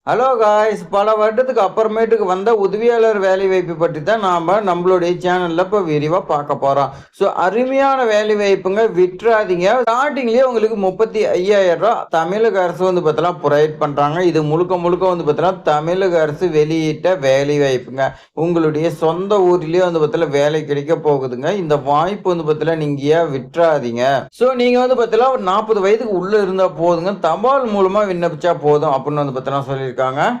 Hello guys, பல வருடத்துக்கு அப்புறமேட்டுக்கு வந்த உதவியாளர் வேலைவாய்ப்பு பற்றி தான் நாம் நம்மளுடைய சேனலில் இப்போ விரிவாக பார்க்க போகிறோம். ஸோ அருமையான வேலைவாய்ப்புங்க, விட்டுறாதீங்க. ஸ்டார்டிங்லேயே உங்களுக்கு 35,000 ரூபா தமிழக அரசு வந்து பார்த்தீங்கன்னா ப்ரொவைட் பண்ணுறாங்க. இது முழுக்க முழுக்க வந்து பார்த்தீங்கன்னா தமிழக அரசு வெளியிட்ட வேலைவாய்ப்புங்க. உங்களுடைய சொந்த ஊர்லேயே வந்து பார்த்தீங்கன்னா வேலை கிடைக்க போகுதுங்க. இந்த வாய்ப்பு வந்து பார்த்தீங்கன்னா நீங்கள் ஏன் விட்டுறாதீங்க. ஸோ நீங்கள் வந்து பார்த்தீங்கன்னா ஒரு 40 வயதுக்கு உள்ளே இருந்தால் போதுங்க, தபால் மூலமாக விண்ணப்பிச்சா போதும் அப்படின்னு வந்து பார்த்தீங்கன்னா சொல்லியிருக்காங்க.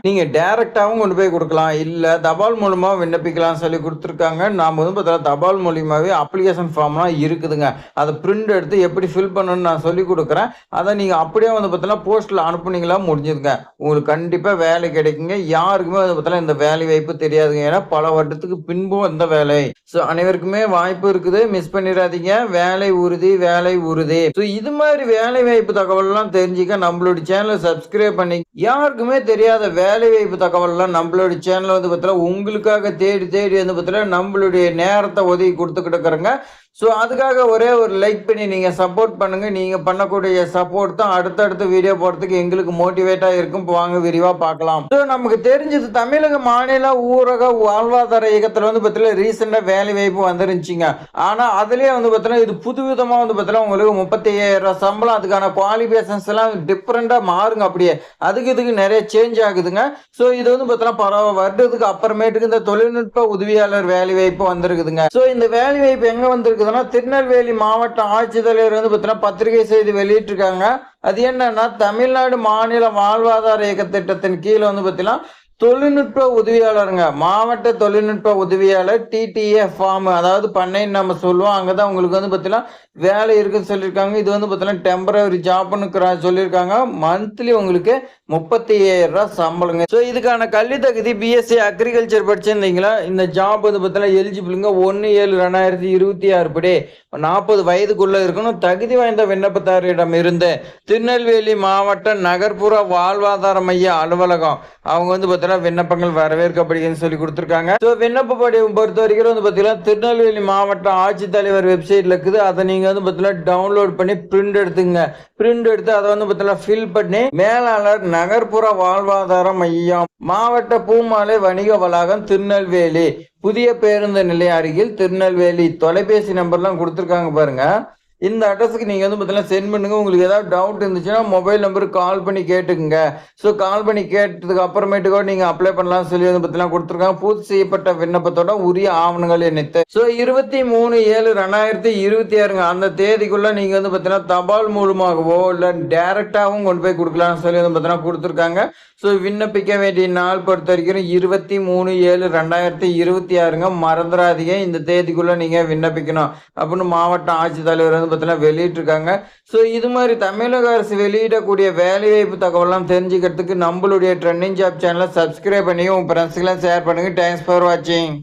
நீங்க டைரக்டாவும் கொண்டு போய் கொடுக்கலாம், இல்ல தபால் மூலமா விண்ணப்பிக்கலாம் சொல்லி கொடுத்துருக்காங்க. நாம வந்து பார்த்தா தபால் மூலியமாவே அப்ளிகேஷன் ஃபார்ம்லாம் இருக்குதுங்க. அதை பிரிண்ட் எடுத்து எப்படி ஃபில் பண்ணணும்னு நான் சொல்லி கொடுக்குறேன். அதை நீங்க அப்படியே வந்து பார்த்தீங்கன்னா போஸ்ட்ல அனுப்புனீங்களா முடிஞ்சுதுங்க. உங்களுக்கு கண்டிப்பா வேலை கிடைக்குங்க. யாருக்குமே வந்து பார்த்தீங்கன்னா இந்த வேலை வாய்ப்பு தெரியாதுங்க. ஏன்னா பல வருடத்துக்கு பின்பும் இந்த வேலை. ஸோ அனைவருக்குமே வாய்ப்பு இருக்குது, மிஸ் பண்ணிடாதீங்க. வேலை உறுதி, வேலை உறுதி. ஸோ இது மாதிரி வேலை வாய்ப்பு தகவல்லாம் தெரிஞ்சுக்க நம்மளுடைய சேனலை சப்ஸ்கிரைப் பண்ணி, யாருக்குமே தெரியாத வேலை வாய்ப்பு தகவல்லாம் நம்மளுடைய சேனல் வந்து பார்த்தீங்கன்னா உங்களுக்காக தேடி தேடி வந்து பார்த்தீங்கன்னா நம்மளுடைய நேரத்தை ஒதுக்கி கொடுத்துக்கிட்டு இருக்கிறோங்க. ஸோ அதுக்காக ஒரே ஒரு லைக் பண்ணி நீங்கள் சப்போர்ட் பண்ணுங்கள். நீங்கள் பண்ணக்கூடிய சப்போர்ட் தான் அடுத்தடுத்த வீடியோ போடுறதுக்கு எங்களுக்கு மோட்டிவேட்டாக இருக்கும். வாங்க விரிவாக பார்க்கலாம். ஸோ நமக்கு தெரிஞ்சது தமிழக மாநில ஊரக வாழ்வாதார இயக்கத்தில் வந்து பார்த்தீங்கன்னா ரீசெண்டாக வேலை வாய்ப்பு வந்துருந்துச்சிங்க. ஆனால் அதுலேயே வந்து பார்த்தீங்கன்னா இது புதுவிதமாக வந்து பார்த்தீங்கன்னா உங்களுக்கு 35,000 சம்பளம், அதுக்கான குவாலிஃபிகேஷன்ஸ் எல்லாம் டிஃப்ரெண்ட்டாக மாறுங்க. அப்படியே அதுக்கு இதுக்கு நிறைய சேஞ்ச் ஆகுதுங்க. ஸோ இது வந்து பார்த்தீங்கன்னா பரவ வருடத்துக்கு அப்புறமேட்டுக்கு இந்த தொழில்நுட்ப உதவியாளர் வேலை வாய்ப்பு வந்திருக்குதுங்க. ஸோ இந்த வேலை வாய்ப்பு எங்கே வந்திருக்கு, திருநெல்வேலி மாவட்ட ஆட்சித்தலைவர் வந்து பார்த்தீங்கன்னா பத்திரிகை செய்தி வெளியிட்டிருக்காங்க. அது என்னன்னா, தமிழ்நாடு மாநில வாழ்வாதார இயக்க திட்டத்தின் கீழே வந்து பார்த்தீங்கன்னா தொழில்நுட்ப உதவியாளருங்க, மாவட்ட தொழில்நுட்ப உதவியாளர் டிடிஏ ஃபார்ம், அதாவது பண்ணைன்னு நம்ம சொல்லுவோம். அங்கதான் உங்களுக்கு வந்து பார்த்தீங்கன்னா வேலை இருக்குன்னு சொல்லியிருக்காங்க. இது வந்து பார்த்தீங்கன்னா டெம்பரரி ஜாப்னு சொல்லியிருக்காங்க. மந்த்லி உங்களுக்கு 35,000 ரூபா சம்பளங்க. ஸோ இதுக்கான கல்வி தகுதி பிஎஸ்சி அக்ரிகல்ச்சர் படிச்சிருந்தீங்களா, இந்த ஜாப் வந்து பார்த்தீங்கன்னா எலிஜிபிளுங்க. 1/7/2026 படி 40 வயதுக்குள்ள இருக்கணும். தகுதி வாய்ந்த விண்ணப்பதாரிடம் இருந்து திருநெல்வேலி மாவட்ட நகர்ப்புற வாழ்வாதார மைய அலுவலகம் அவங்க வந்து பார்த்தீங்கன்னா விண்ணப்பங்கள் வரவேற்கப்படுகிறதுன்னு சொல்லி கொடுத்துருக்காங்க. ஸோ விண்ணப்ப படிவம் பொறுத்த வரைக்கும் வந்து பார்த்தீங்கன்னா திருநெல்வேலி மாவட்ட ஆட்சித்தலைவர் வெப்சைட்ல இருக்குது. அதை நீங்க வந்து பார்த்தீங்கன்னா டவுன்லோட் பண்ணி பிரிண்ட் எடுத்துங்க. பிரிண்ட் எடுத்து அதை வந்து பார்த்தீங்கன்னா ஃபில் பண்ணி மேலாளர் நகர்ப்புற வாழ்வாதார மையம் மாவட்ட பூமாலை வணிக வளாகம் திருநெல்வேலி புதிய பேருந்து நிலையம் அருகில் திருநெல்வேலி தொலைபேசி நம்பர்லாம் கொடுத்துருக்காங்க பாருங்க. இந்த அட்ரஸுக்கு நீங்கள் வந்து பார்த்தீங்கன்னா சென்ட் பண்ணுங்க. உங்களுக்கு ஏதாவது டவுட் இருந்துச்சுன்னா மொபைல் நம்பருக்கு கால் பண்ணி கேட்டுக்குங்க. ஸோ கால் பண்ணி கேட்டதுக்கு அப்புறமேட்டுக்கோ நீங்கள் அப்ளை பண்ணலாம்னு சொல்லி வந்து பார்த்தீங்கன்னா கொடுத்துருக்காங்க. பூர்த்தி செய்யப்பட்ட விண்ணப்பத்தோட உரிய ஆவணங்கள் இணைத்து. ஸோ 23/7/2026 அந்த தேதிக்குள்ள நீங்கள் வந்து பார்த்தீங்கன்னா தபால் மூலமாகவோ இல்லை டைரக்டாகவும் கொண்டு போய் கொடுக்கலாம்னு சொல்லி வந்து பார்த்தீங்கன்னா கொடுத்துருக்காங்க. ஸோ விண்ணப்பிக்க வேண்டிய நாள் பொறுத்த வரைக்கும் 23/7/2026 மறந்துடாதீங்க. இந்த தேதிக்குள்ள நீங்கள் விண்ணப்பிக்கணும் அப்படின்னு மாவட்ட ஆட்சித்தலைவர் வந்து பார்த்தீங்கன்னா வெளியிட்டிருக்காங்க. ஸோ இது மாதிரி தமிழக அரசு வெளியிடக்கூடிய வேலைவாய்ப்பு தகவலாம் தெரிஞ்சுக்கிறதுக்கு நம்மளுடைய ட்ரெண்டிங் ஜாப் சேனலை சப்ஸ்கிரைப் பண்ணி உங்கள் ஃப்ரெண்ட்ஸ்க்கெல்லாம் ஷேர் பண்ணுங்கள். தேங்க்ஸ் ஃபார் வாட்சிங்.